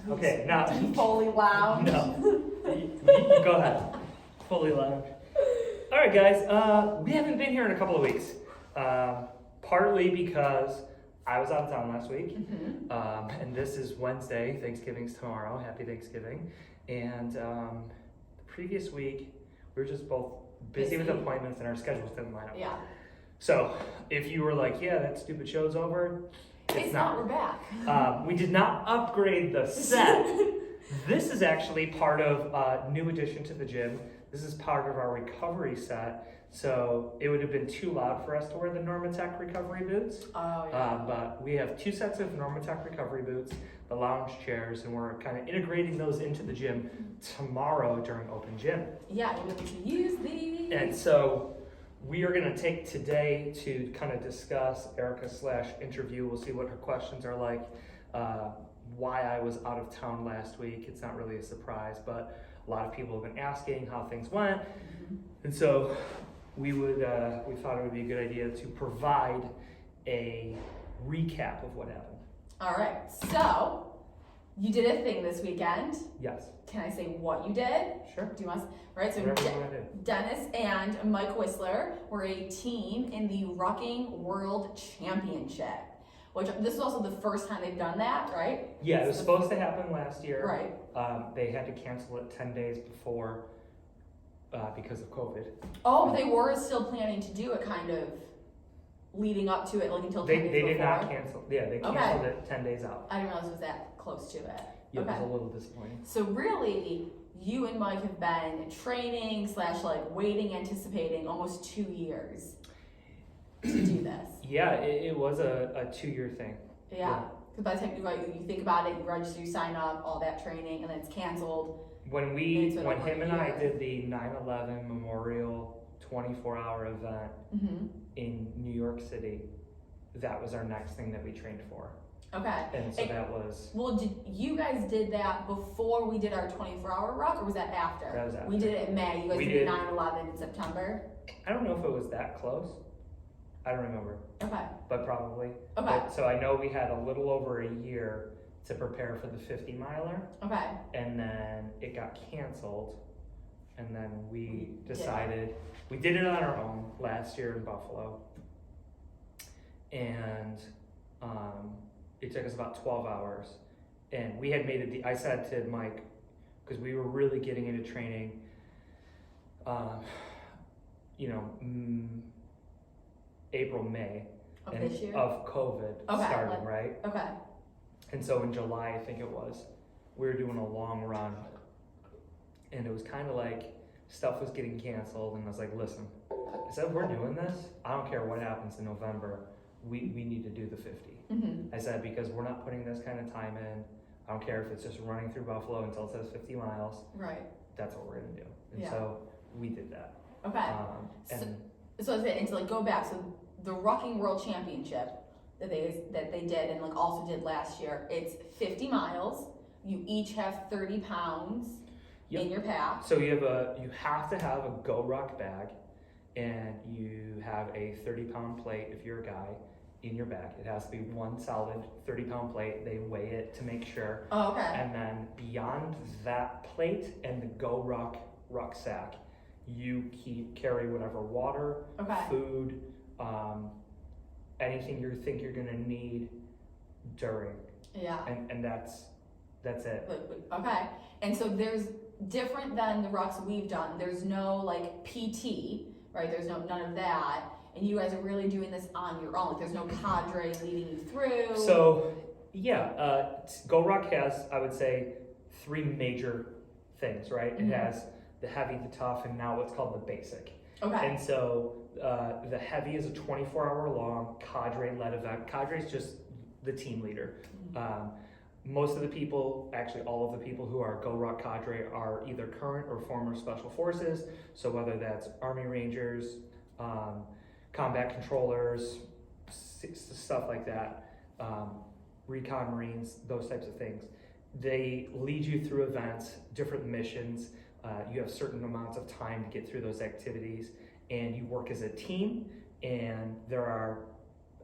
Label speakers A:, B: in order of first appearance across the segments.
A: Okay, now.
B: Fully lounge.
A: No. You go ahead. Fully lounge. All right, guys. We haven't been here in a couple of weeks. Partly because I was out of town last week, and this is Wednesday. Thanksgiving's tomorrow. Happy Thanksgiving. And the previous week, we were just both busy with appointments, and our schedules didn't line up.
B: Yeah.
A: So if you were like, "Yeah, that stupid show's over," it's not.
B: We're back.
A: We did not upgrade the set. This is actually part of a new addition to the gym. This is part of our recovery set. So it would have been too loud for us to wear the Normatec recovery boots.
B: Oh, yeah.
A: But we have 2 sets of Normatec recovery boots, the lounge chairs, and we're kind of integrating those into the gym tomorrow during open gym.
B: Yeah, we're going to use these.
A: And so we are going to take today to kind of discuss Erica/interview. We'll see what her questions are like, why I was out of town last week. It's not really a surprise, but a lot of people have been asking how things went. And so we thought it would be a good idea to provide a recap of what happened.
B: All right, so you did a thing this weekend.
A: Yes.
B: Can I say what you did?
A: Sure.
B: Do you want to? Right, so
A: Whatever you want to do.
B: Dennis and Mike Whistler were a team in the Rucking World Championship, which this is also the first time they've done that, right?
A: Yeah, it was supposed to happen last year.
B: Right.
A: They had to cancel it 10 days before because of COVID.
B: Oh, but they were still planning to do it kind of leading up to it, like until 10 days
A: They
B: before.
A: did not cancel. Yeah, they canceled it 10 days out.
B: I didn't realize it was that close to it.
A: Yeah,
B: okay.
A: It was a little disappointing.
B: So really, you and Mike have been training / like waiting, anticipating almost 2 years to do this.
A: Yeah, it was a 2-year thing.
B: Yeah, because by the time you think about it, you register, you sign up, all that training, and then it's canceled.
A: When him and I did the 9/11 Memorial 24-hour event in New York City, that was our next thing that we trained for.
B: Okay.
A: And so that was...
B: Well, you guys did that before we did our 24-hour ruck, or was that after?
A: That was after.
B: We did it in May. You guys did 9/11 in September?
A: I don't know if it was that close. I don't remember.
B: Okay.
A: But probably.
B: Okay.
A: But, so I know we had a little over a year to prepare for the 50-miler.
B: Okay.
A: And then it got canceled. And then we decided, we did it on our own last year in Buffalo. And it took us about 12 hours. And we had made it, I said to Mike, because we were really getting into training, April, May
B: Of this year?
A: of COVID starting, right?
B: Okay.
A: And so in July, I think it was, we were doing a long run, and it was kind of like stuff was getting canceled, and I was like, listen, I said, we're doing this. I don't care what happens in November. We need to do the 50. I said, because we're not putting this kind of time in. I don't care if it's just running through Buffalo until it says 50 miles.
B: Right.
A: That's what we're going to do. And so we did that.
B: Okay. So and to like go back, so the Rucking World Championship that they did and like also did last year, it's 50 miles. You each have 30 pounds in your pack.
A: So you have to have a Go Ruck bag, and you have a 30-pound plate if you're a guy in your bag. It has to be one solid 30-pound plate. They weigh it to make sure.
B: Oh, okay.
A: And then beyond that plate and the Go Ruck rucksack, you carry whatever water, food, anything you think you're gonna need during. Yeah. And that's it.
B: Okay. And so there's different than the rucks we've done. There's no like PT, right? There's none of that. And you guys are really doing this on your own. Like there's no cadre leading you through.
A: So yeah, Go Ruck has, I would say, 3 major things, right? It has the heavy, the tough, and now what's called the basic. Okay. And so the heavy is a 24-hour long cadre-led event. Cadre is just the team leader. Most of the people, actually all of the people who are Go Ruck cadre are either current or former special forces. So whether that's Army Rangers, combat controllers, stuff like that, recon Marines, those types of things. They lead you through events, different missions. You have certain amounts of time to get through those activities, and you work as a team. And there are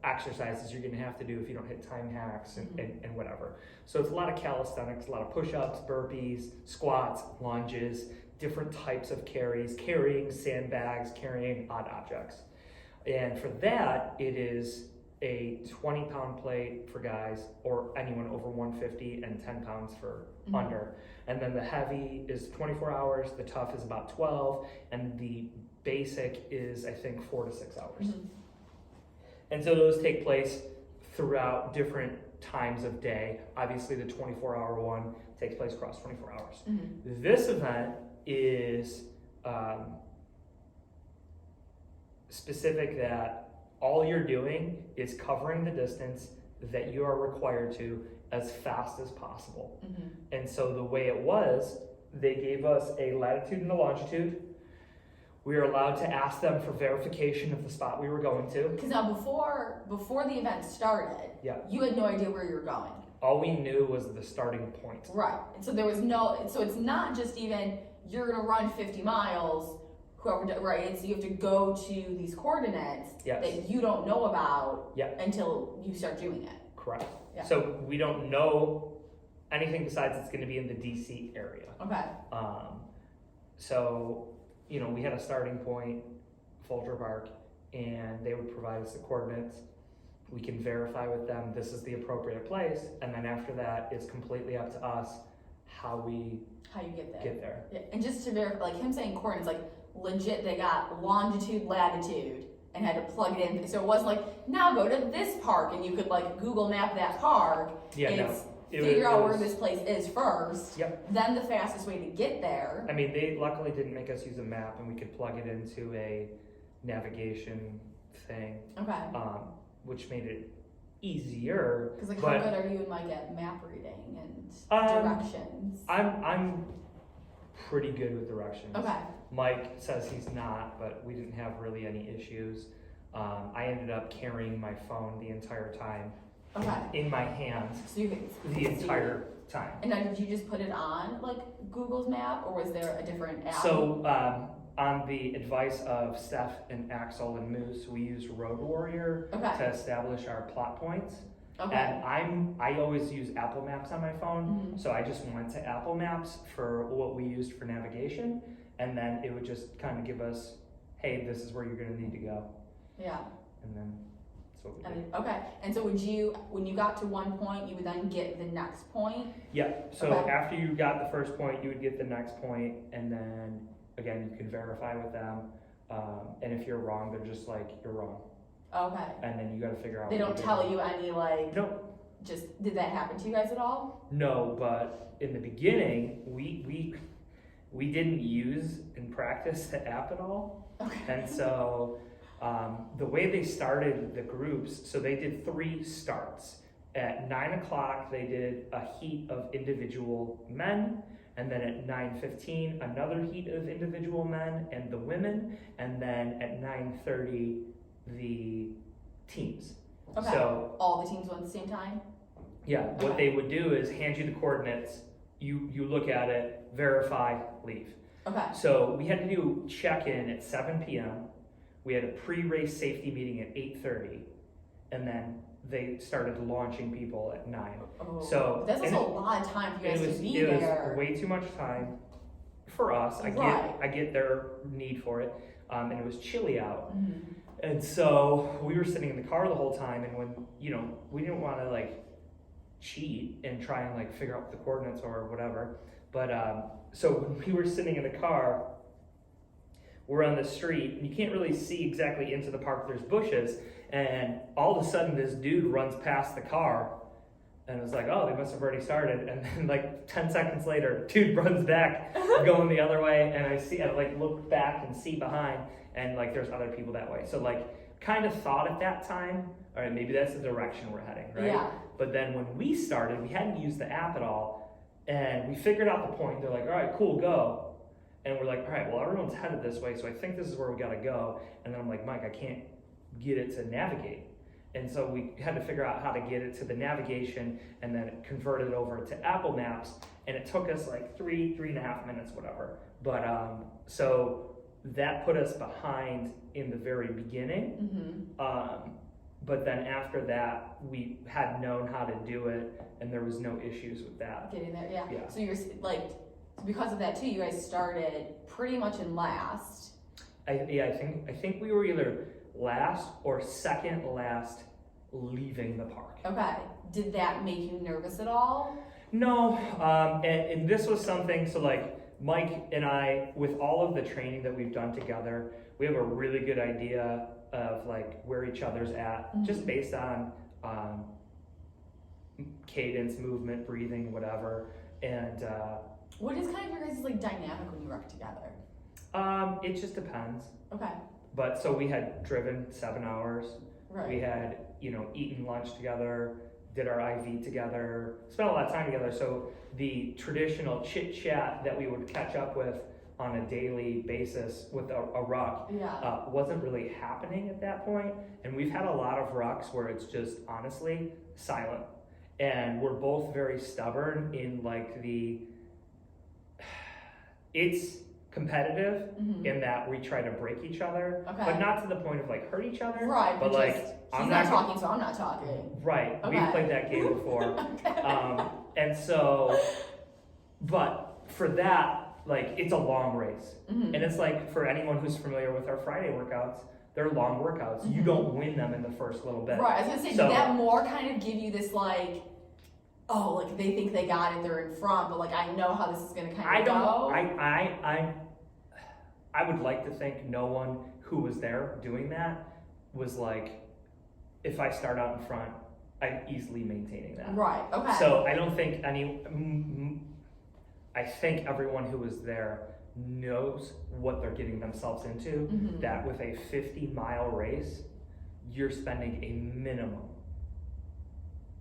A: exercises you're going to have to do if you don't hit time hacks and whatever. So it's a lot of calisthenics, a lot of push-ups, burpees, squats, lunges, different types of carries, carrying sandbags, carrying odd objects. And for that, it is a 20-pound plate for guys or anyone over 150 and 10 pounds for under. And then the heavy is 24 hours, the tough is about 12, and the basic is, I think, 4 to 6 hours. And so those take place throughout different times of day. Obviously, the 24-hour one takes place across 24 hours. This event is specific that all you're doing is covering the distance that you are required to as fast as possible. And so the way it was, they gave us a latitude and a longitude. We were allowed to ask them for verification of the spot we were going to.
B: Because now before the event started, you had no idea where you were going.
A: All we knew was the starting point.
B: Right. And so there was so it's not just even you're going to run 50 miles, right? So you have to go to these coordinates that you don't know about until you start doing it.
A: Correct. Yeah. So we don't know anything besides it's going to be in the DC area.
B: Okay.
A: So, you know, we had a starting point, Folger Park, and they would provide us the coordinates. We can verify with them this is the appropriate place, and then after that, it's completely up to us how you get there.
B: Yeah. And just to verify, like him saying coordinates, like legit, they got longitude, latitude, and had to plug it in. So it wasn't like, now go to this park, and you could like Google map that park. Figure out where this place is first. Then the fastest way to get there.
A: I mean, they luckily didn't make us use a map, and we could plug it into a navigation thing.
B: Okay.
A: Which made it easier.
B: Because like, how good are you in like at map reading and directions?
A: I'm pretty good with directions.
B: Okay.
A: Mike says he's not, but we didn't have really any issues. I ended up carrying my phone the entire time. In my hands.
B: So you could
A: the entire time.
B: And now, did you just put it on like Google's map, or was there a different app?
A: So on the advice of Steph and Axel and Moose, we used Road Warrior to establish our plot points. And I always use Apple Maps on my phone, so I just went to Apple Maps for what we used for navigation, and then it would just kind of give us, hey, this is where you're going to need to go.
B: Yeah.
A: And then that's what we did.
B: Okay. And so when you got to one point, you would then get the next point?
A: Yeah. So after you got the first point, you would get the next point, and then again, you could verify with them. And if you're wrong, they're just like, you're wrong.
B: Okay.
A: And then you got to figure out.
B: They don't tell you any like.
A: No.
B: Just did that happen to you guys at all?
A: No, but in the beginning, we didn't use and practice the app at all.
B: Okay.
A: And so the way they started the groups, so they did 3 starts. At 9 o'clock, they did a heat of individual men. And then at 9:15, another heat of individual men and the women. And then at 9:30, the teams.
B: Okay.
A: So
B: all the teams went at the same time?
A: Yeah. What they would do is hand you the coordinates. You look at it, verify, leave.
B: Okay.
A: So we had to do check-in at 7 p.m. We had a pre-race safety meeting at 8:30, and then they started launching people at 9.
B: Oh,
A: so
B: that's also a lot of time for you guys to be there.
A: It was way too much time for us. I get their need for it, and it was chilly out, and so we were sitting in the car the whole time. And when we didn't want to like cheat and try and like figure out the coordinates or whatever, but so when we were sitting in the car, we're on the street, and you can't really see exactly into the park. There's bushes. And all of a sudden, this dude runs past the car, and it's like, oh, they must have already started. And then, like 10 seconds later, dude runs back, going the other way, and I like look back and see behind, and like there's other people that way. So like, kind of thought at that time, all right, maybe that's the direction we're heading, right?
B: Yeah.
A: But then when we started, we hadn't used the app at all, and we figured out the point. They're like, all right, cool, go. And we're like, all right, well, everyone's headed this way, so I think this is where we gotta go. And then I'm like, Mike, I can't get it to navigate. And so we had to figure out how to get it to the navigation and then convert it over to Apple Maps. And it took us like 3.5 minutes, whatever. But so that put us behind in the very beginning. but then after that, we had known how to do it, and there was no issues with that.
B: Getting there, yeah.
A: Yeah.
B: So you're like, because of that too, you guys started pretty much in last.
A: I think we were either last or second last leaving the park.
B: Okay. Did that make you nervous at all?
A: No, and this was something, so like Mike and I, with all of the training that we've done together, we have a really good idea of like where each other's at, just based on cadence, movement, breathing, whatever. And
B: what is kind of your guys' like dynamic when you ruck together?
A: It just depends.
B: Okay.
A: But so we had driven 7 hours.
B: Right.
A: We had, eaten lunch together, did our IV together, spent a lot of time together. So the traditional chit chat that we would catch up with on a daily basis with a ruck wasn't really happening at that point. And we've had a lot of rucks where it's just honestly silent. And we're both very stubborn in like it's competitive in that we try to break each other, but not to the point of like hurt each other.
B: Right,
A: but like
B: he's not talking, so I'm not talking.
A: Right, we've played that game before. And so, but for that, like it's a long race. And it's like for anyone who's familiar with our Friday workouts, they're long workouts. You don't win them in the first little bit.
B: Right, I was gonna say, did that more kind of give you this like, oh, like they think they got it, they're in front, but like I know how this is gonna kind of go?
A: I would like to think no one who was there doing that was like, if I start out in front, I'm easily maintaining that.
B: Right, okay.
A: So I don't think I think everyone who was there knows what they're getting themselves into, that with a 50-mile race, you're spending a minimum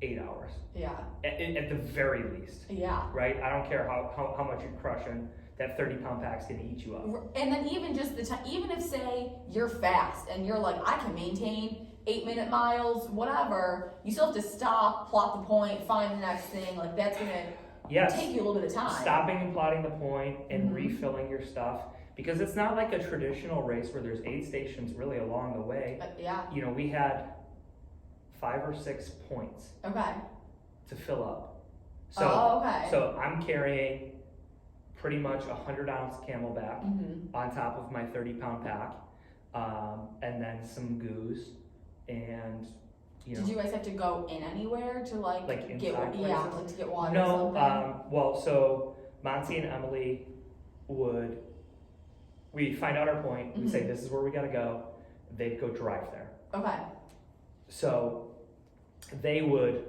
A: 8 hours.
B: Yeah.
A: At the very least.
B: Yeah.
A: Right? I don't care how much you're crushing, that 30-pound pack's gonna eat you up.
B: And then even just the time, even if say you're fast and you're like, I can maintain 8-minute miles, whatever, you still have to stop, plot the point, find the next thing, like that's gonna take you a little bit of time.
A: Stopping and plotting the point and refilling your stuff, because it's not like a traditional race where there's aid stations really along the way. We had 5 or 6 points to fill up. So, so I'm carrying pretty much 100-ounce Camelback on top of my 30-pound pack, and then some goose, and
B: Did you guys have to go in anywhere to like get
A: like
B: to get water?
A: No,
B: or something?
A: well, so Monty and Emily we'd find out our point, we'd say this is where we gotta go, they'd go drive there.
B: Okay.
A: So they would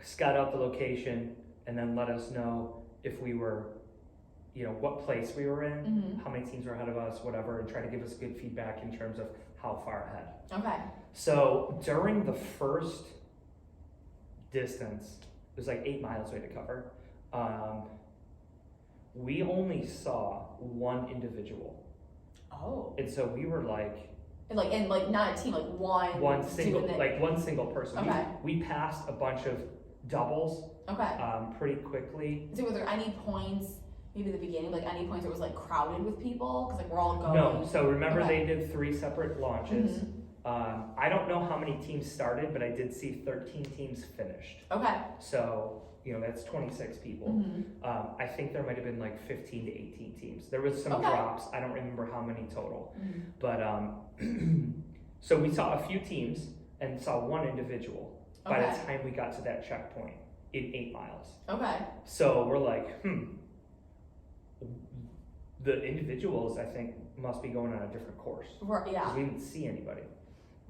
A: scout out the location and then let us know if we were, what place we were in, how many teams were ahead of us, whatever, and try to give us good feedback in terms of how far ahead.
B: Okay.
A: So during the first distance, it was like 8 miles we had to cover, we only saw one individual.
B: Oh.
A: And so we were like,
B: and not a team, like one
A: single person.
B: Okay.
A: We passed a bunch of doubles.
B: Okay.
A: Pretty quickly.
B: So were there any points, maybe at the beginning, like any points where it was like crowded with people? Because like we're all going.
A: No. So remember they did 3 separate launches. I don't know how many teams started, but I did see 13 teams finished. Okay. So that's 26 people. I think there might have been like 15 to 18 teams. There was some drops. I don't remember how many total. But so we saw a few teams and saw one individual by the time we got to that checkpoint in 8 miles. Okay. So we're like, the individuals I think must be going on a different course. Yeah. We didn't see anybody.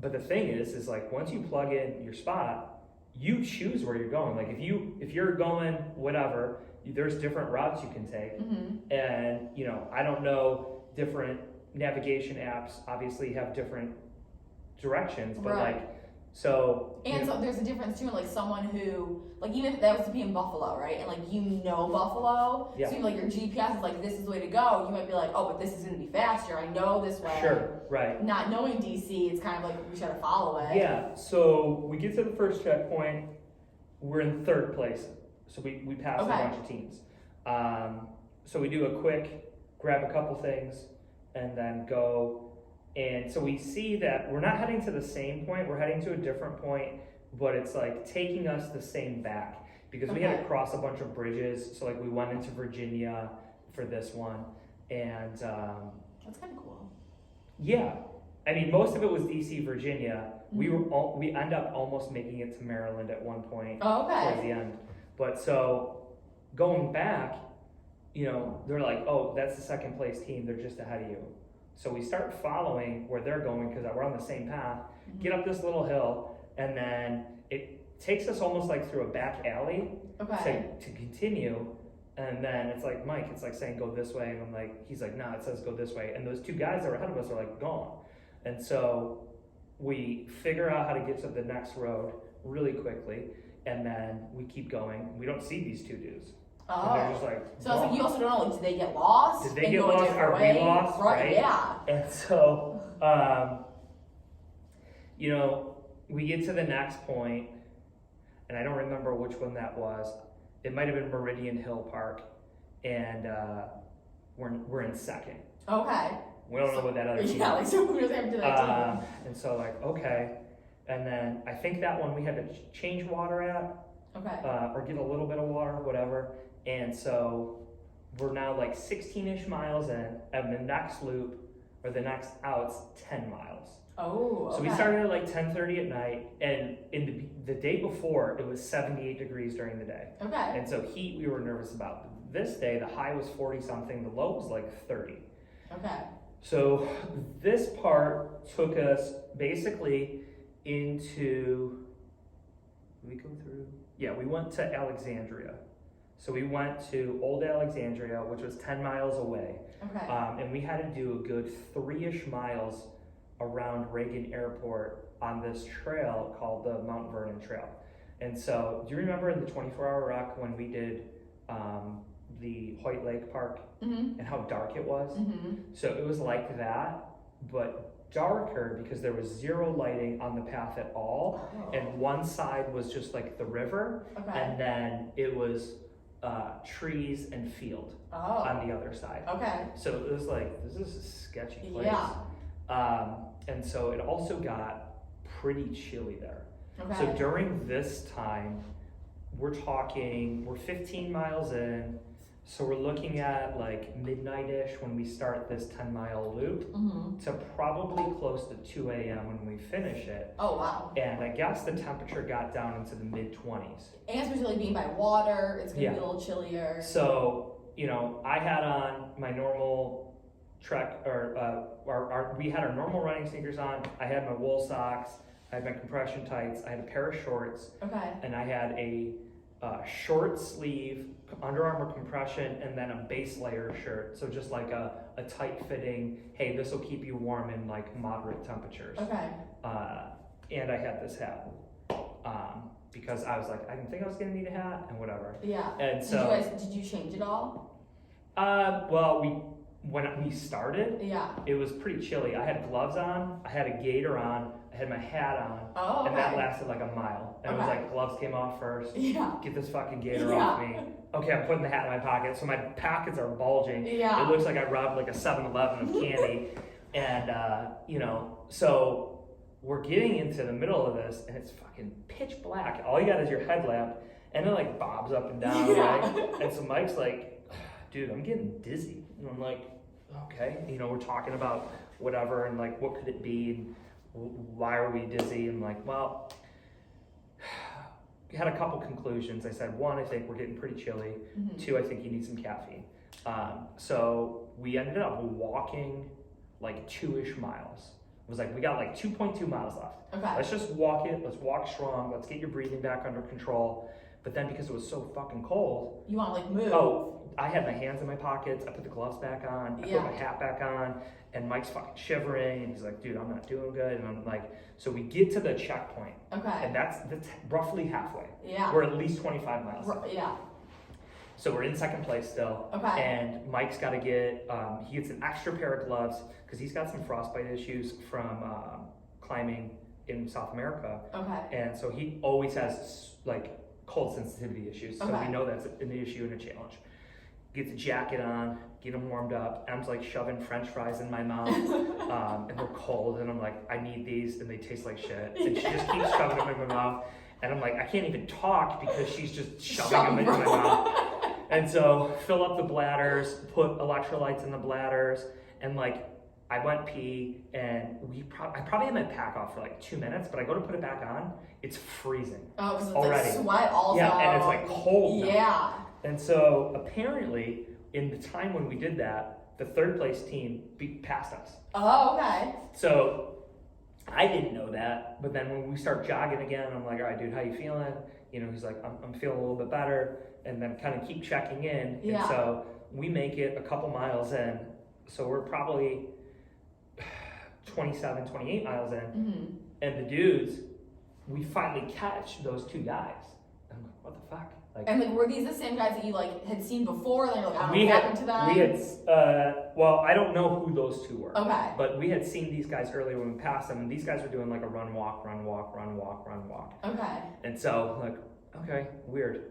A: But the thing is like once you plug in your spot, you choose where you're going. Like if you're going whatever, there's different routes you can take. And I don't know, different navigation apps obviously have different directions, but so
B: there's a difference too in like someone who like, even if that was to be in Buffalo, right? And like Buffalo, so like your GPS is like this is the way to go. You might be like, oh, but this is gonna be faster. I know this way.
A: Sure, right.
B: Not knowing DC, it's kind of like we gotta follow it.
A: Yeah. So we get to the first checkpoint. We're in 3rd place, so we pass a bunch of teams. So we do a quick grab a couple things and then go And so we see that we're not heading to the same point, we're heading to a different point, but it's like taking us the same back because we had to cross a bunch of bridges. So like we went into Virginia for this one, and
B: that's kind of cool.
A: Yeah, I mean most of it was DC, Virginia. We end up almost making it to Maryland at one point towards the end. But so going back, you know, they're like, oh, that's the second place team. They're just ahead of you. So we start following where they're going because we're on the same path, get up this little hill, and then it takes us almost like through a back alley to continue. And then it's like, Mike, it's like saying go this way. And I'm like, he's like, nah, it says go this way. And those two guys that are ahead of us are like gone. And so we figure out how to get to the next road really quickly. And then we keep going. We don't see these two dudes.
B: Oh.
A: And they're just like,
B: so I was like, you also don't know, like, did they get lost?
A: Did they get lost? Are we lost?
B: Right, yeah.
A: And so, you know, we get to the next point, and I don't remember which one that was. It might have been Meridian Hill Park, and we're in second.
B: Okay.
A: We don't know what that other team.
B: Yeah, like so we just have to do that team.
A: And so like, okay. And then I think that one we had to change water at.
B: Okay.
A: Or get a little bit of water, whatever. And so we're now like 16-ish miles in, and the next loop, or the next out's 10 miles.
B: Oh, okay.
A: So we started at like 10:30 at night, and in the day before, it was 78 degrees during the day.
B: Okay.
A: And so heat we were nervous about. This day, the high was 40-something, the low was like 30.
B: Okay.
A: So this part took us basically into, did we go through? Yeah, we went to Alexandria. So we went to Old Alexandria, which was 10 miles away.
B: Okay.
A: And we had to do a good 3-ish miles around Reagan Airport on this trail called the Mount Vernon Trail. And so, do you remember in the 24-hour ruck when we did the Hoyt Lake Park and how dark it was? So it was like that, but darker because there was zero lighting on the path at all, and one side was just like the river, and then it was trees and field on the other side.
B: Okay.
A: So it was like, this is a sketchy place.
B: Yeah.
A: And so it also got pretty chilly there.
B: Okay.
A: So during this time, we're 15 miles in, so we're looking at like midnight-ish when we start this 10-mile loop to probably close to 2 a.m. when we finish it.
B: Oh, wow.
A: And I guess the temperature got down into the mid-20s.
B: And especially like being by water, it's going to be a little chillier.
A: So, you know, I had on my normal Trek, we had our normal running sneakers on. I had my wool socks, I had my compression tights, I had a pair of shorts, and I had a short sleeve Under Armour compression and then a base layer shirt. So just like a tight fitting, hey, this will keep you warm in like moderate temperatures.
B: Okay.
A: And I had this hat because I was like, I didn't think I was gonna need a hat and whatever.
B: Yeah.
A: And so
B: did you change it all?
A: Well, when we started, it was pretty chilly. I had gloves on, I had a gaiter on, I had my hat on, and that lasted like a mile. And it was like, gloves came off first, get this fucking gaiter off me. Okay, I'm putting the hat in my pocket, so my pockets are bulging. It looks like I robbed like a 7-Eleven of candy. And, you know, so we're getting into the middle of this, and it's fucking pitch black. All you got is your headlamp, and it like bobs up and down, right? And so Mike's like, dude, I'm getting dizzy. And I'm like, okay, you know, we're talking about whatever, and like, what could it be, and why are we dizzy? And like, well, we had a couple conclusions. I said, one, I think we're getting pretty chilly. Two, I think you need some caffeine. So we ended up walking like 2-ish miles. It was like, we got like 2.2 miles left.
B: Okay.
A: Let's just walk it. Let's walk strong. Let's get your breathing back under control. But then because it was so fucking cold,
B: you want to like move.
A: Oh, I had my hands in my pockets. I put the gloves back on. I put my hat back on. And Mike's fucking shivering. And he's like, dude, I'm not doing good. And I'm like, so we get to the checkpoint.
B: Okay.
A: And that's roughly halfway.
B: Yeah.
A: We're at least 25 miles.
B: Yeah.
A: So we're in second place still.
B: Okay.
A: And Mike's got to get, he gets an extra pair of gloves because he's got some frostbite issues from climbing in South America.
B: Okay.
A: And so he always has like cold sensitivity issues. So we know that's an issue and a challenge. get the jacket on, get them warmed up. Em's like shoving French fries in my mouth, and they're cold, and I'm like, I need these, and they taste like shit. And she just keeps shoving them in my mouth, and I'm like, I can't even talk because she's just shoving them into my mouth. And so fill up the bladders, put electrolytes in the bladders, and like I went pee, and I probably had my pack off for like 2 minutes, but I go to put it back on, it's freezing.
B: Oh, because it's
A: already.
B: like sweat also.
A: Yeah, and it's like cold now.
B: Yeah.
A: And so apparently, in the time when we did that, the third place team passed us.
B: Oh, okay.
A: So I didn't know that, but then when we start jogging again, I'm like, all right, dude, how you feeling? You know, he's like, I'm feeling a little bit better, and then kind of keep checking in.
B: Yeah.
A: And so we make it a couple miles in, so we're probably 27, 28 miles in,
B: mm-hmm.
A: and the dudes, we finally catch those two guys. And I'm like, what the fuck? Like,
B: and like, were these the same guys that you like had seen before? And then you're like, I don't know what happened to them?
A: We had, well, I don't know who those two were.
B: Okay.
A: But we had seen these guys earlier when we passed them, and these guys were doing like a run, walk, run, walk, run, walk, run, walk.
B: Okay.
A: And so, like, okay, weird.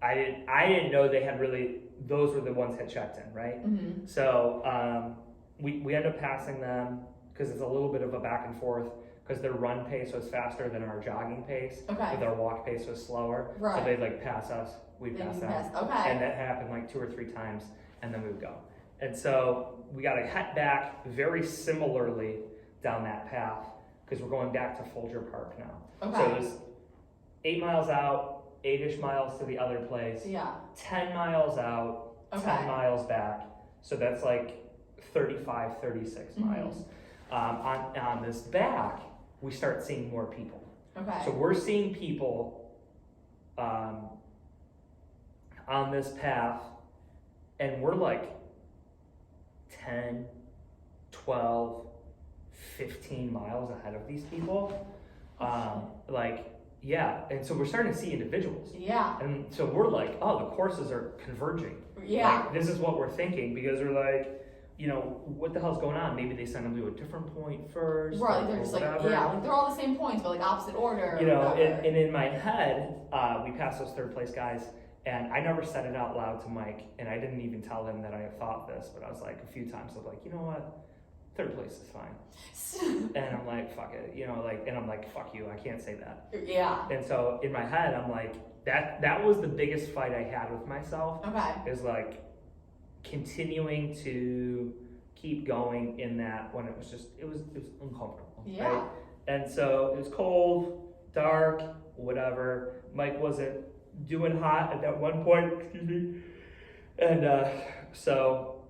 A: I didn't know they had really, those were the ones that checked in, right?
B: Mm-hmm.
A: So, we end up passing them because it's a little bit of a back and forth, because their run pace was faster than our jogging pace,
B: okay.
A: but their walk pace was slower.
B: Right.
A: So they'd like pass us, we'd pass them.
B: Okay.
A: And that happened like 2 or 3 times, and then we would go. And so we got to head back very similarly down that path, because we're going back to Folger Park now.
B: Okay.
A: So it was 8 miles out, 8-ish miles to the other place.
B: Yeah.
A: 10 miles out,
B: okay.
A: 10 miles back. So that's like 35, 36
B: mm-hmm.
A: miles. On this back, we start seeing more people.
B: Okay.
A: So we're seeing people on this path, and we're like 10, 12, 15 miles ahead of these people. Like, yeah, and so we're starting to see individuals.
B: Yeah.
A: And so we're like, oh, the courses are converging.
B: Yeah.
A: Like, this is what we're thinking, because we're like, you know, what the hell's going on? Maybe they send them to a different point first.
B: Right, they're just
A: whatever.
B: like, yeah, like they're all the same points, but like opposite order.
A: You know, and in my head, we passed those third place guys, and I never said it out loud to Mike, and I didn't even tell him that I had thought this, but I was like, a few times, I was like, you know what? Third place is fine. And I'm like, fuck it, you know, like, and I'm like, fuck you, I can't say that.
B: Yeah.
A: And so in my head, I'm like, that was the biggest fight I had with myself.
B: Okay.
A: Is like continuing to keep going in that, when it was just, it was uncomfortable.
B: Yeah.
A: Right? And so it was cold, dark, whatever. Mike wasn't doing hot at that one point, excuse me. And so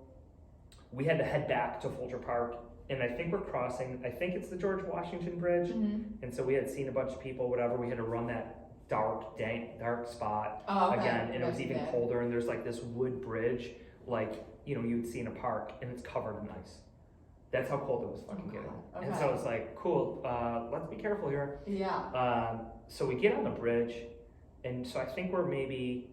A: we had to head back to Folger Park, and I think we're crossing, I think it's the George Washington Bridge.
B: Mm-hmm.
A: And so we had seen a bunch of people, whatever. We had to run that dark, dank, dark spot
B: okay.
A: again, and it was even colder, and there's like this wood bridge, like, you know, you'd see in a park, and it's covered in ice. That's how cold it was fucking getting.
B: Okay.
A: And so it's like, cool, let's be careful here.
B: Yeah.
A: So we get on the bridge, and so I think we're maybe,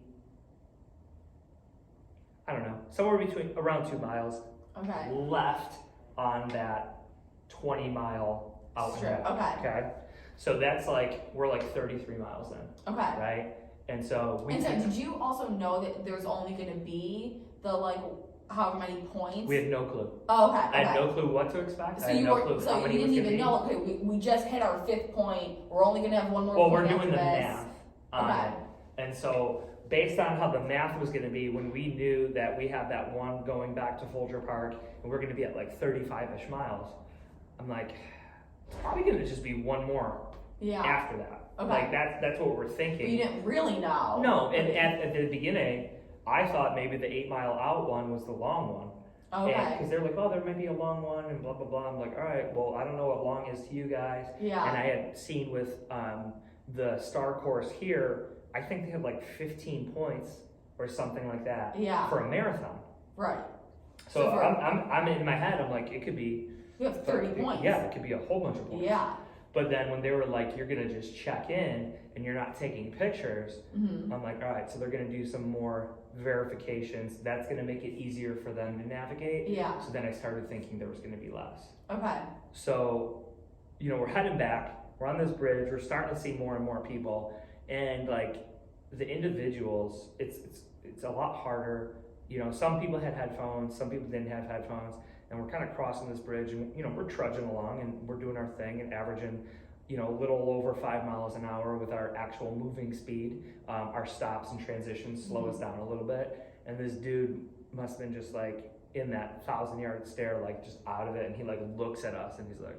A: I don't know, somewhere between around 2 miles
B: okay.
A: left on that 20-mile out
B: strip.
A: Okay. So that's like, we're like 33 miles in.
B: Okay.
A: Right? And so
B: did you also know that there's only going to be the like however many points?
A: We had no clue.
B: Oh, okay.
A: I had no clue what to expect.
B: So
A: I had
B: you
A: no
B: were,
A: clue
B: so
A: how
B: you
A: many
B: didn't
A: was
B: even
A: gonna
B: know. Okay, we just hit our 5th point. We're only going to have one more.
A: Well,
B: point
A: we're doing the
B: after this.
A: math on
B: Okay.
A: it. And so based on how the math was going to be, when we knew that we had that one going back to Folger Park, and we're going to be at like 35-ish miles, I'm like, it's probably going to just be one more after that.
B: Okay.
A: Like that's what we're thinking.
B: But you didn't really know.
A: No, and at the beginning, I thought maybe the 8-mile out one was the long one.
B: Okay.
A: Because they're like, oh, there might be a long one and blah, blah, blah. I'm like, all right, well, I don't know what long is to you guys.
B: Yeah.
A: And I had seen with the star course here, I think they had like 15 points or something like that for a marathon.
B: Right.
A: So I'm in my head, I'm like, it could be.
B: You have 30 points.
A: Yeah, it could be a whole bunch of points.
B: Yeah.
A: But then when they were like, you're going to just check in and you're not taking pictures,
B: mm-hmm.
A: I'm like, all right, so they're going to do some more verifications. That's going to make it easier for them to navigate.
B: Yeah.
A: So then I started thinking there was going to be less.
B: Okay.
A: So, you know, we're heading back. We're on this bridge. We're starting to see more and more people. And like the individuals, it's a lot harder you know, some people had headphones, some people didn't have headphones, and we're kind of crossing this bridge, and, you know, we're trudging along, and we're doing our thing, and averaging, you know, a little over 5 miles an hour with our actual moving speed. Our stops and transitions slow us down a little bit, and this dude must have been just like in that 1,000-yard stare, like just out of it, and he like looks at us, and he's like,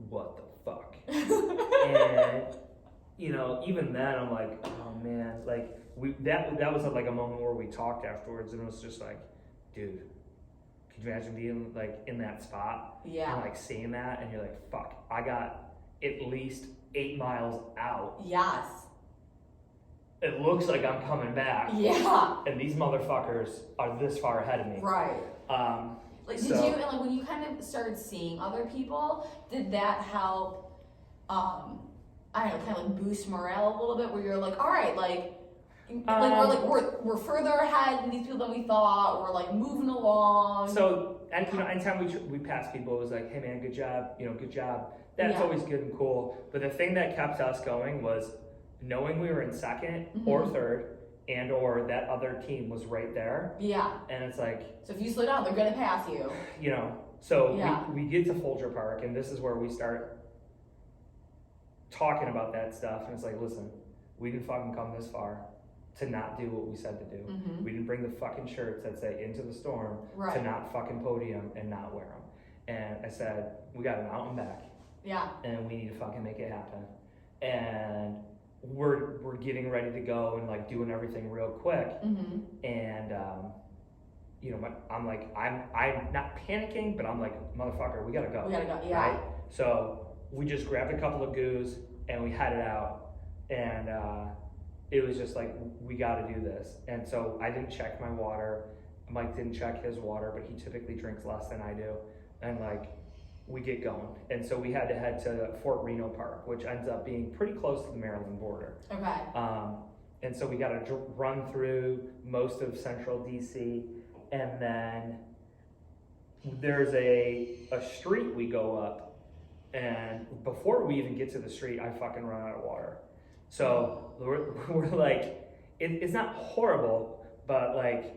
A: what the fuck? And, you know, even then I'm like, oh man, like that was like a moment where we talked afterwards, and it was just like, dude, could you imagine being like in that spot?
B: Yeah.
A: And like seeing that, and you're like, fuck, I got at least 8 miles out.
B: Yes.
A: It looks like I'm coming back.
B: Yeah.
A: And these motherfuckers are this far ahead of me.
B: Right. Like, did
A: so,
B: you, and like when you kind of started seeing other people, did that help, I don't know, kind of like boost morale a little bit, where you're like, all right, we're further ahead than these people than we thought, we're like moving along.
A: So, and you know, anytime we pass people, it was like, hey man, good job, you know, good job. That's always good and cool. But the thing that kept us going was knowing we were in second or third, and or that other team was right there.
B: Yeah.
A: And it's like,
B: so if you slow down, they're gonna pass you.
A: You know, so we get to Folger Park, and this is where we start talking about that stuff, and it's like, listen, we didn't fucking come this far to not do what we said to do. We didn't bring the fucking shirts that say Into the Storm to not fucking podium and not wear them. And I said, we got an out and back.
B: Yeah.
A: And we need to fucking make it happen. And we're getting ready to go and like doing everything real quick. And you know, I'm not panicking, but I'm like, motherfucker, we gotta go.
B: We gotta go, yeah.
A: Right? So we just grabbed a couple of goos and we headed out, and it was just like, we gotta do this. And so I didn't check my water. Mike didn't check his water, but he typically drinks less than I do. And like, we get going. And so we had to head to Fort Reno Park, which ends up being pretty close to the Maryland border.
B: Okay.
A: And so we got to run through most of central DC, and then there's a street we go up, and before we even get to the street, I fucking run out of water. So we're like, it's not horrible, but like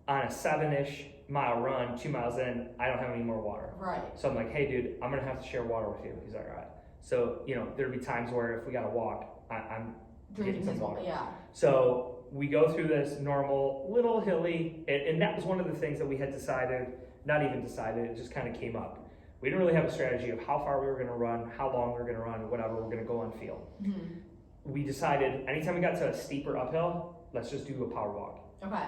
A: on a 7-ish mile run, 2 miles in, I don't have any more water.
B: Right.
A: So I'm like, hey dude, I'm gonna have to share water with you. He's like, all right. So, you know, there'd be times where if we gotta walk, I'm
B: drinking
A: some water.
B: Yeah.
A: So we go through this normal little hilly, and that was one of the things that we had decided, not even decided, it just kind of came up. We didn't really have a strategy of how far we were gonna run, how long we were gonna run, whatever, we're gonna go on field. We decided anytime we got to a steeper uphill, let's just do a power walk.
B: Okay.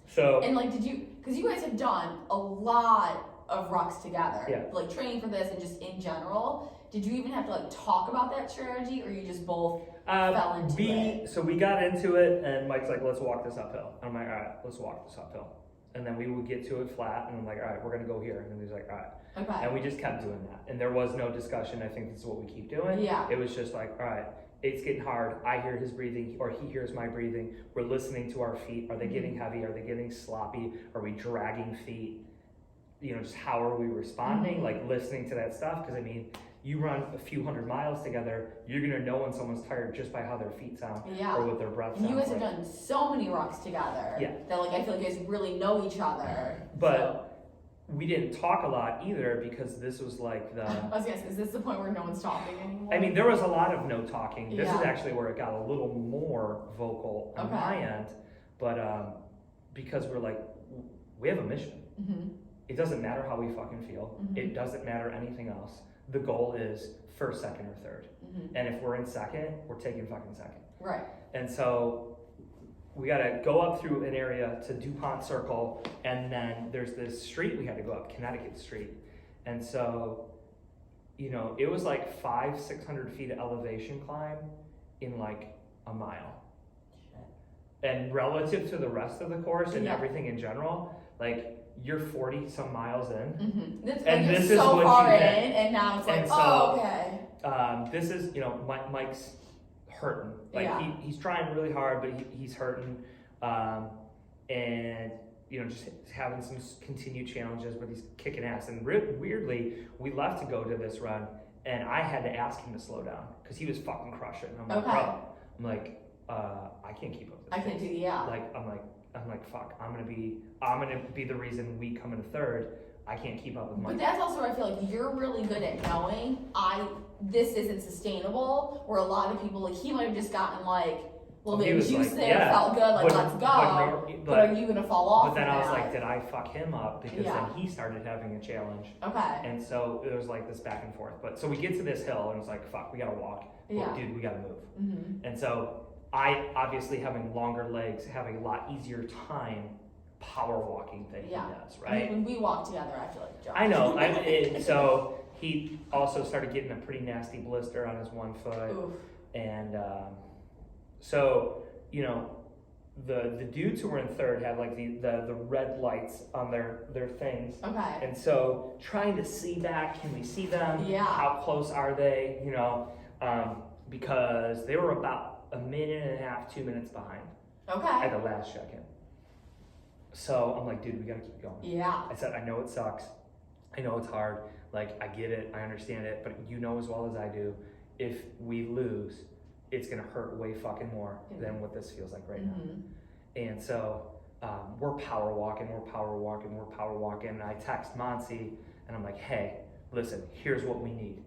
A: So,
B: and like, because you guys have done a lot of rucks together,
A: yeah.
B: like training for this and just in general, did you even have to like talk about that strategy, or you just both fell into it?
A: So we got into it, and Mike's like, let's walk this uphill. And I'm like, all right, let's walk this uphill. And then we would get to it flat, and I'm like, all right, we're gonna go here. And he's like, all right.
B: Okay.
A: And we just kept doing that. And there was no discussion. I think this is what we keep doing.
B: Yeah.
A: It was just like, all right, it's getting hard. I hear his breathing, or he hears my breathing. We're listening to our feet. Are they getting heavy? Are they getting sloppy? Are we dragging feet? You know, just how are we responding? Like listening to that stuff. Because I mean, you run a few hundred miles together, you're gonna know when someone's tired just by how their feet sound, or what their breath sounds.
B: And you guys have done so many rucks together.
A: Yeah.
B: That like I feel like you guys really know each other.
A: But we didn't talk a lot either, because this was like the.
B: I was gonna say, is this the point where no one's talking anymore?
A: I mean, there was a lot of no talking. This is actually where it got a little more vocal on my end, but because we're like, we have a mission. It doesn't matter how we fucking feel. It doesn't matter anything else. The goal is first, second, or third. And if we're in second, we're taking fucking second.
B: Right.
A: And so we got to go up through an area to DuPont Circle, and then there's this street we had to go up, Connecticut Street. And so, you know, it was like 500-600 feet of elevation climb in like a mile. Shit. And relative to the rest of the course and everything in general, like, you're 40 some miles in,
B: and this is so far in, and now it's like,
A: so,
B: okay.
A: This is, you know, Mike's hurting. Like he's trying really hard, but he's hurting, and you know, just having some continued challenges, but he's kicking ass. And weirdly, we left to go to this run, and I had to ask him to slow down because he was fucking crushing. I'm like, bro, I'm like, I can't keep up with this.
B: I can't do
A: Like, I'm like, fuck, I'm gonna be the reason we come in third. I can't keep up with Mike.
B: But that's also where I feel like you're really good at knowing this isn't sustainable. Where a lot of people, like, he might have just gotten like a little bit of juice there, felt good, like, let's go. But are you gonna fall off?
A: But then I was like, did I fuck him up? Because then he started having a challenge.
B: Okay.
A: And so it was like this back and forth. But so we get to this hill and it's like, fuck, we gotta walk. Well, dude, we gotta move.
B: Mm-hmm.
A: And so I, obviously having longer legs, having a lot easier time power walking than he does, right?
B: I mean, when we walk together, I feel like Josh.
A: I know. So he also started getting a pretty nasty blister on his one foot.
B: Oof.
A: And so, you know, the dudes who were in third had like the red lights on their things.
B: Okay.
A: And so trying to see back, can we see them?
B: Yeah.
A: How close are they? You know, because they were about a minute and a half, 2 minutes behind.
B: Okay.
A: At the last check-in. So I'm like, dude, we gotta keep going.
B: Yeah.
A: I said, I know it sucks. I know it's hard. Like, I get it. I understand it. But you know as well as I do, if we lose, it's gonna hurt way fucking more than what this feels like right now. And so we're power walking. And I text Monsi and I'm like, hey, listen, here's what we need.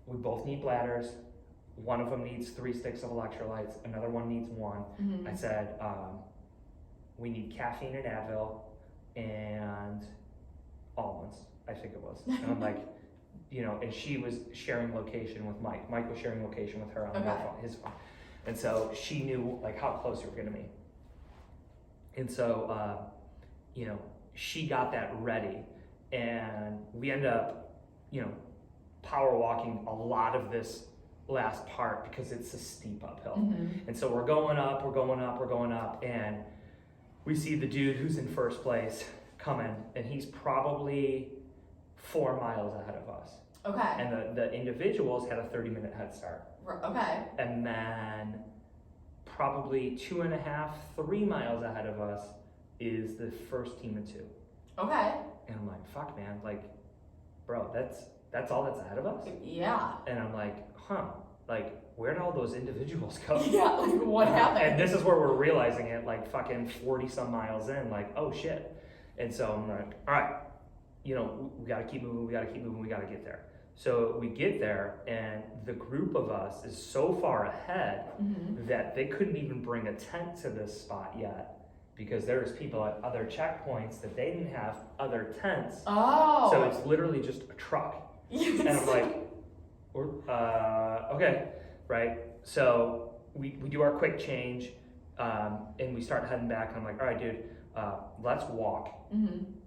A: We both need bladders. One of them needs 3 sticks of electrolytes. Another one needs 1. I said, we need caffeine and Advil and almonds, I think it was. And I'm like, you know, and she was sharing location with Mike. Mike was sharing location with her on his phone. And so she knew like how close we were gonna be. And so, you know, she got that ready and we end up, you know, power walking a lot of this last part because it's a steep uphill. And so we're going up, and we see the dude who's in first place coming, and he's probably 4 miles ahead of us.
B: Okay.
A: And the individuals had a 30-minute head start.
B: Okay.
A: And then probably 2.5, 3 miles ahead of us is the first team of 2.
B: Okay.
A: And I'm like, fuck, man, like, bro, that's all that's ahead of us?
B: Yeah.
A: And I'm like, like, where'd all those individuals go?
B: Yeah, like, what happened?
A: And this is where we're realizing it, like, fucking 40 some miles in, like, oh shit. And so I'm like, all right, you know, we gotta keep moving, we gotta get there. So we get there, and the group of us is so far ahead that they couldn't even bring a tent to this spot yet, because there's people at other checkpoints that they didn't have other tents.
B: Oh.
A: So it's literally just a truck. And I'm like, okay, right? So we do our quick change, and we start heading back. And I'm like, all right, dude, let's walk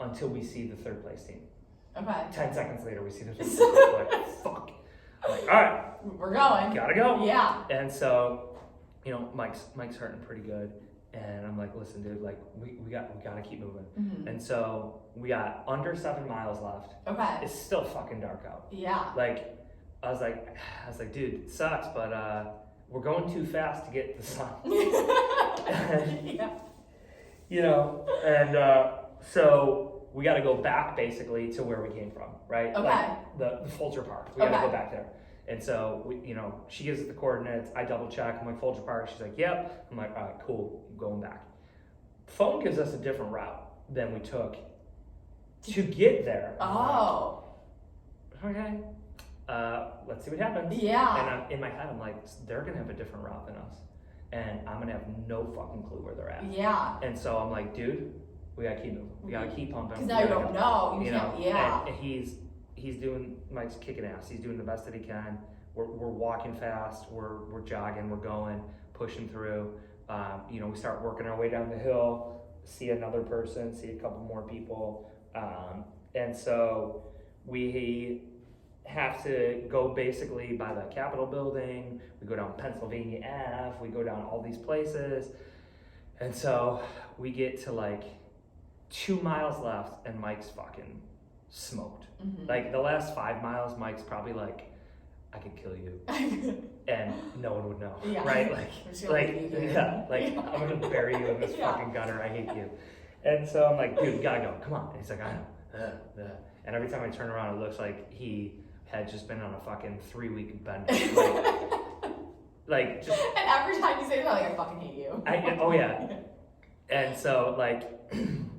A: until we see the third place team.
B: Okay.
A: 10 seconds later, we see the third place team. Like, fuck. I'm like, all right,
B: we're going.
A: Gotta go.
B: Yeah.
A: And so, you know, Mike's hurting pretty good. And I'm like, listen, dude, like, we gotta keep moving. And so we got under 7 miles left.
B: Okay.
A: It's still fucking dark out.
B: Yeah.
A: Like, I was like, dude, it sucks, but we're going too fast to get the sun.
B: Yeah.
A: You know, and so we got to go back basically to where we came from, right?
B: Okay.
A: Like the Folger Park. We got to go back there. And so we, you know, she gives us the coordinates. I double check. I'm like, Folger Park. She's like, yep. I'm like, all right, cool. I'm going back. Phone gives us a different route than we took to get there.
B: Oh.
A: Okay. Let's see what happens.
B: Yeah.
A: And in my head, I'm like, they're gonna have a different route than us, and I'm gonna have no fucking clue where they're at.
B: Yeah.
A: And so I'm like, dude, we gotta keep moving. We gotta keep pumping.
B: Because now you don't know.
A: You know.
B: Yeah.
A: And he's doing. Mike's kicking ass. He's doing the best that he can. We're walking fast. We're jogging. We're going, pushing through. You know, we start working our way down the hill. See another person. See a couple more people. And so we have to go basically by the Capitol building. We go down Pennsylvania Ave. We go down all these places. And so we get to like 2 miles left, and Mike's fucking smoked. Like the last 5 miles, Mike's probably like, I could kill you. And no one would know.
B: Yeah.
A: Right? Like I'm gonna bury you in this fucking gutter. I hate you. And so I'm like, dude, we gotta go. Come on. And he's like, I know. And every time I turn around, it looks like he had just been on a fucking 3-week bender. Like just.
B: And every time you say that, like, I fucking hate you.
A: Oh yeah. And so, like,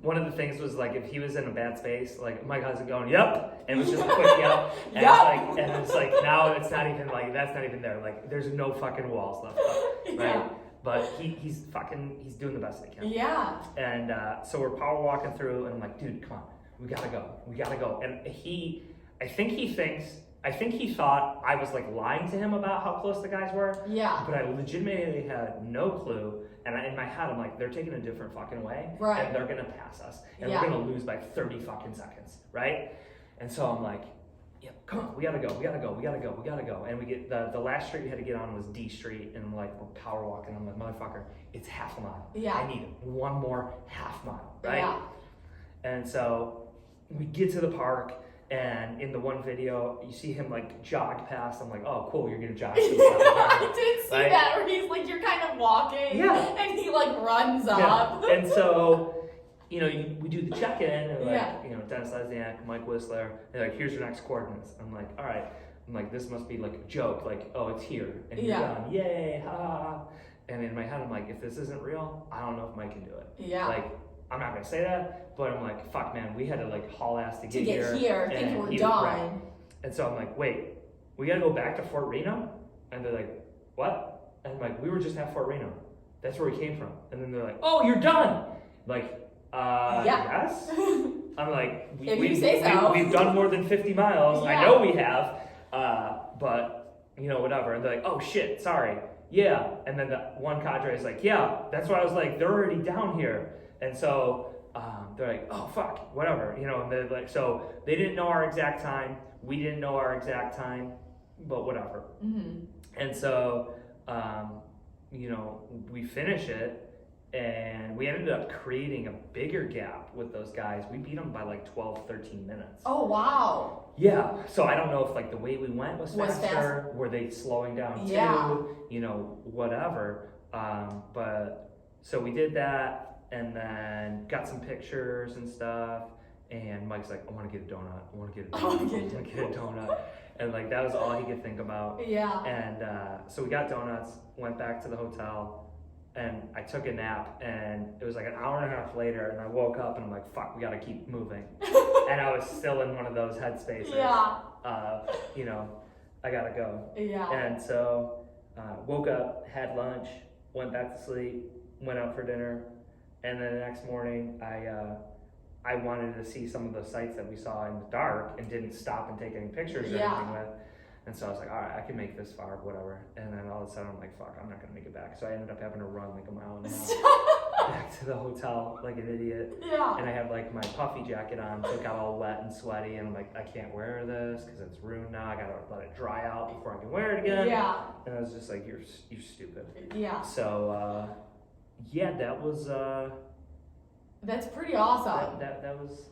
A: one of the things was, like, if he was in a bad space, like, Mike, how's it going? Yep. And it was just a quick yep. And it's like, now it's not even, like, that's not even there. Like, there's no fucking walls left up, right?
B: Yeah.
A: But he's doing the best he can.
B: Yeah.
A: And so we're power walking through, and I'm like, dude, come on. We gotta go. And I think he thought I was, like, lying to him about how close the guys were.
B: Yeah.
A: But I legitimately had no clue. And in my head, I'm like, they're taking a different fucking way.
B: Right.
A: And they're going to pass us. And we're going to lose by 30 fucking seconds. Right? And so I'm like, yeah, come on. We got to go. And we get, the last street we had to get on was D Street. And I'm like, we're power walking. I'm like, motherfucker, it's half a mile.
B: Yeah.
A: I need one more half mile. Right?
B: Yeah.
A: And so we get to the park. And in the one video, you see him, like, jog past. I'm like, oh, cool, you're going to jog to the side.
B: I did see that, where he's, like, you're kind of walking.
A: Yeah.
B: And he, like, runs up.
A: And so, you know, we do the check-in. And, like,
B: Yeah.
A: you know, Dennis Lesniak, Mike Whistler. They're like, here's your next coordinates. I'm like, all right. I'm like, this must be, like, a joke. Like, oh, it's here. And he's going, yay, ha. And in my head, I'm like, if this isn't real, I don't know if Mike can do it.
B: Yeah.
A: Like, I'm not going to say that, but I'm like, fuck, man, we had to, like, haul ass to get
B: here. Think we're done.
A: Right. And so I'm like, wait, we got to go back to Fort Reno? And they're like, what? And I'm like, we were just at Fort Reno. That's where we came from. And then they're like, oh, you're done. Like, yes? I'm like, we've done more than 50 miles. Yeah. I know we have, but, you know, whatever. And they're like, oh, shit, sorry. Yeah. And then the one cadre is like, yeah, that's why I was like, they're already down here. And so they're like, oh, fuck, whatever, you know, and they're like, so they didn't know our exact time. We didn't know our exact time, but whatever. Mm-hmm. And so, you know, we finish it, and we ended up creating a bigger gap with those guys. We beat them by like 12, 13 minutes.
B: Oh, wow.
A: Yeah. So I don't know if, like, the way we went was faster. Were they slowing down too? You know, whatever. But so we did that. And then got some pictures and stuff. And Mike's like, I want to get a donut. And, like, that was all he could think about. Yeah. And so we got donuts, went back to the hotel, and I took a nap. And it was like an hour and a half later, and I woke up and I'm like, fuck, we got to keep moving. And I was still in one of those headspaces. Yeah. You know, I got to go. Yeah. And so woke up, had lunch, went back to sleep, went out for dinner. And then the next morning, I wanted to see some of the sites that we saw in the dark and didn't stop and take any pictures or anything with. And so I was like, all right, I can make this far, whatever. And then all of a sudden, I'm like, fuck, I'm not going to make it back. So I ended up having to run like a mile and a half back to the hotel like an idiot. Yeah. And I had, like, my puffy jacket on, so it got all wet and sweaty. And I'm like, I can't wear this because it's ruined now. I got to let it dry out before I can wear it again. Yeah. And I was just like, you're stupid. Yeah. So, yeah, that was
B: that's pretty awesome.
A: That was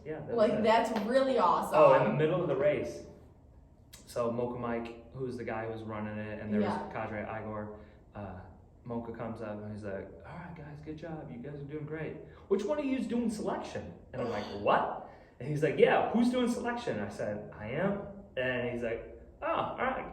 B: that's really awesome.
A: Oh, in the middle of the race. So Mocha Mike, who's the guy who was running it, and there was Cadre Igor, Mocha comes up and he's like, all right guys, good job. You guys are doing great. Which one of you is doing selection? And I'm like, what? And he's like, yeah, who's doing selection? I said, I am. And he's like, oh, all right.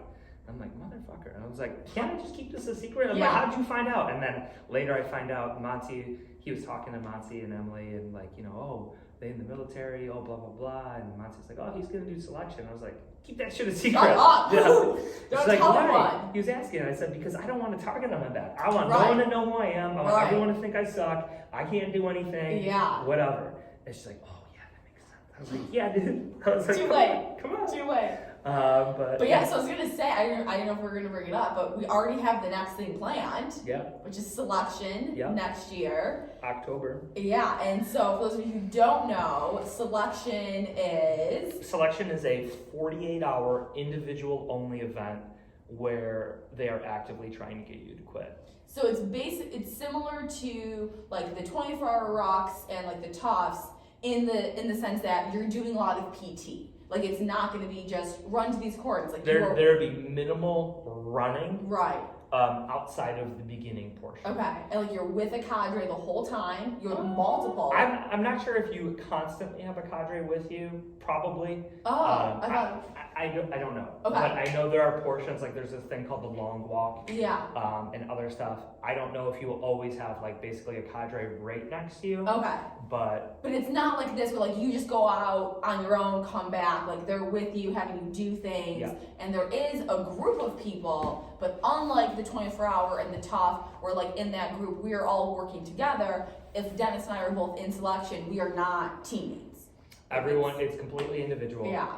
A: I'm like, motherfucker. And I was like, can't I just keep this a secret? I'm like, how did you find out? And then later I find out Monty, he was talking to Monty and Emily and, like, you know, oh, they in the military, oh, blah, blah, blah. And Monty's like, oh, he's going to do selection. I was like, keep that shit a secret.
B: Shut up.
A: Yeah.
B: Don't
A: like,
B: tell
A: why?
B: anyone.
A: He was asking, and I said, because I don't want to target him on that. I want no one to know who I am. I want everyone to think I suck. I can't do anything. Yeah. Whatever. And she's like, oh, yeah, that makes sense. I was like, yeah, dude. I was like,
B: too late.
A: Come on.
B: Too late.
A: But
B: yeah, so I was going to say, I don't know if we're going to bring it up, but we already have the next thing planned.
A: Yeah.
B: Which is selection next year.
A: October.
B: Yeah, and so for those of you who don't know, selection is
A: a 48-hour individual-only event where they are actively trying to get you to quit.
B: So it's similar to, like, the 24-hour rocks and, like, the toughs in the sense that you're doing a lot of PT. Like, it's not going to be just run to these coordinates. Like,
A: there'd be minimal running.
B: Right.
A: outside of the beginning portion.
B: Okay, and like you're with a cadre the whole time. You're multiple.
A: I'm not sure if you constantly have a cadre with you. Probably. I don't know.
B: Okay.
A: But I know there are portions, like there's this thing called the long walk.
B: Yeah.
A: And other stuff. I don't know if you will always have like basically a cadre right next to you.
B: Okay.
A: But
B: it's not like this where like you just go out on your own, come back. Like they're with you, having you do things.
A: Yeah.
B: And there is a group of people, but unlike the 24-hour and the tough, where like in that group we are all working together. If Dennis and I are both in selection, we are not teammates.
A: Everyone, it's completely individual.
B: Yeah.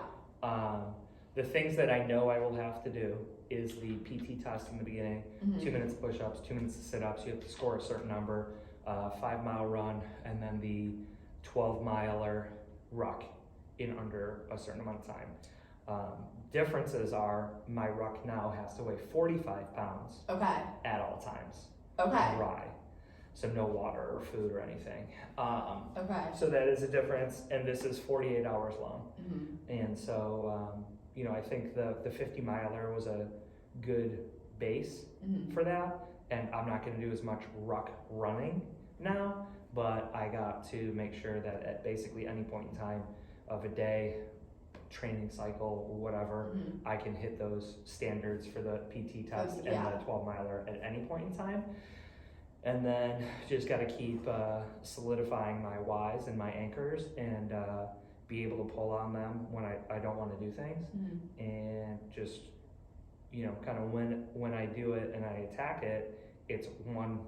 A: The things that I know I will have to do is the PT test in the beginning, 2 minutes push-ups, 2 minutes of sit-ups. You have to score a certain number, 5-mile run, and then the 12-miler ruck in under a certain amount of time. Differences are my ruck now has to weigh 45 pounds at all times. Dry. So no water or food or anything. So that is a difference, and this is 48 hours long. And so, I think the 50-miler was a good base for that, and I'm not going to do as much ruck running now, but I got to make sure that at basically any point in time of a day, training cycle, whatever, I can hit those standards for the PT test and the 12-miler at any point in time. And then just got to keep solidifying my whys and my anchors and be able to pull on them when I don't want to do things. And just, kind of when I do it and I attack it, it's one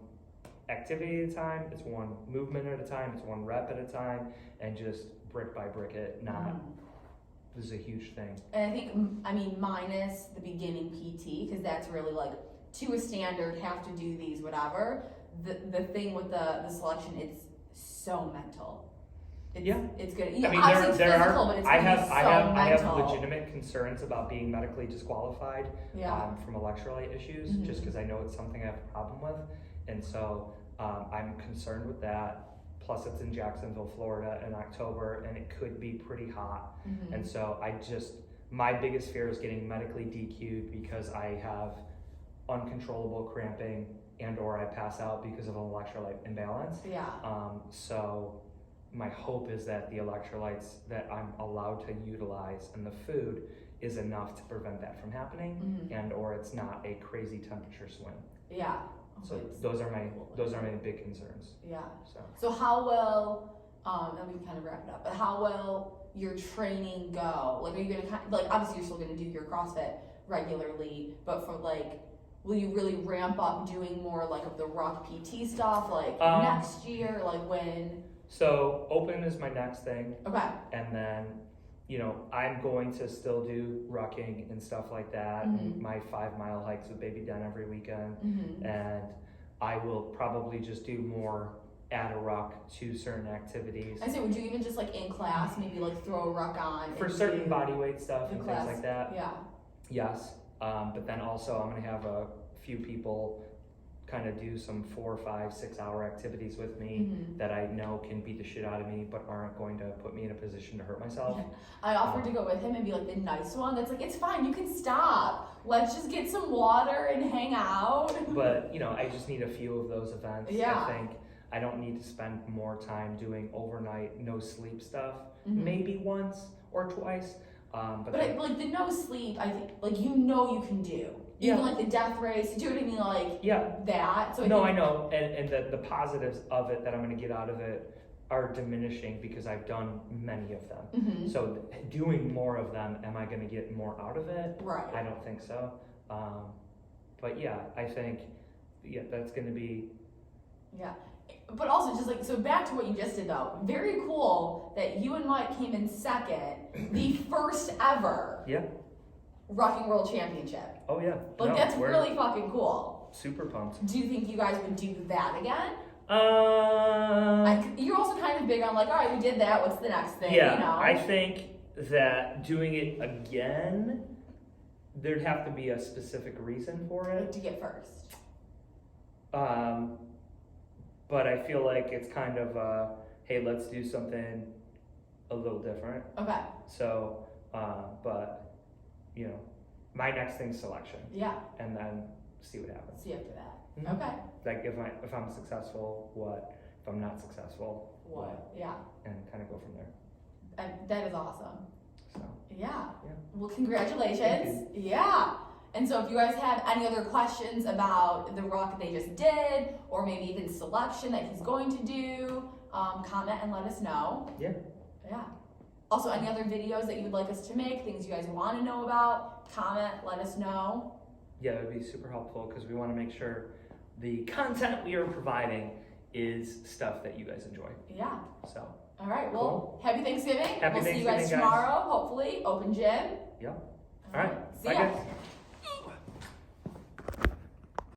A: activity at a time, it's one movement at a time, it's one rep at a time, and just brick by brick it, this is a huge thing.
B: And I think, minus the beginning PT, because that's really like to a standard, have to do these, whatever. The thing with the selection, it's so mental. It's good. Yeah, obviously it's physical, but it's
A: I have
B: mental.
A: legitimate concerns about being medically disqualified from electrolyte issues, just because I know it's something I have a problem with, and so I'm concerned with that. Plus, it's in Jacksonville, Florida, in October, and it could be pretty hot, and so my biggest fear is getting medically DQ'd because I have uncontrollable cramping and/or I pass out because of an electrolyte imbalance. So my hope is that the electrolytes that I'm allowed to utilize and the food is enough to prevent that from happening, and/or it's not a crazy temperature swing. So those are my big concerns.
B: So how will and we can kind of wrap it up, but how will your training go? Like, are you gonna obviously you're still gonna do your CrossFit regularly, but for will you really ramp up doing more of the ruck PT stuff next year? When?
A: So open is my next thing.
B: And
A: then, I'm going to still do rucking and stuff like that, and my 5-mile hikes with Baby Den every weekend, and I will probably just do more add a ruck to certain activities.
B: I say, would you even just in class maybe throw a ruck on
A: for certain body weight stuff and things like that?
B: Yes.
A: But then also I'm going to have a few people kind of do some 4, 5, 6 hour activities with me that I know can beat the shit out of me but aren't going to put me in a position to hurt myself.
B: I offered to go with him and be the nice one that's it's fine, you can stop. Let's just get some water and hang out.
A: But, I just need a few of those events. I think I don't need to spend more time doing overnight no sleep stuff. Maybe once or twice. But
B: the no sleep, I think you can do. Even the death race, do you know what I mean? That. So
A: I know, and the positives of it that I'm going to get out of it are diminishing because I've done many of them. So doing more of them, am I going to get more out of it?
B: Right.
A: I don't think so. But I think that's going to be.
B: But also so back to what you just did though. Very cool that you and Mike came in second, the first ever. Rucking World Championship.
A: Oh yeah.
B: That's really fucking cool.
A: Super pumped.
B: Do you think you guys would do that again? You're also kind of big on all right, we did that, what's the next thing?
A: I think that doing it again, there'd have to be a specific reason for it.
B: What to get first?
A: But I feel like it's kind of hey, let's do something a little different. So, but my next thing's selection. And then see what happens.
B: See after that.
A: Mm-hmm.
B: Okay.
A: Like if I'm successful, what? If I'm not successful, what?
B: Yeah.
A: And kind of go from there.
B: That is awesome.
A: So.
B: Yeah.
A: Yeah.
B: Well, congratulations. Yeah. And so if you guys have any other questions about the ruck they just did, or maybe even selection that he's going to do, comment and let us know.
A: Yeah.
B: Yeah. Also, any other videos that you would like us to make, things you guys want to know about, comment, let us know.
A: Yeah, it would be super helpful because we want to make sure the content we are providing is stuff that you guys enjoy.
B: Yeah.
A: So.
B: All right. Well, happy Thanksgiving.
A: Happy
B: We'll
A: Thanksgiving,
B: see you guys tomorrow, hopefully. Open gym.
A: Yep.
B: All right.
A: See ya.
B: Bye, guys.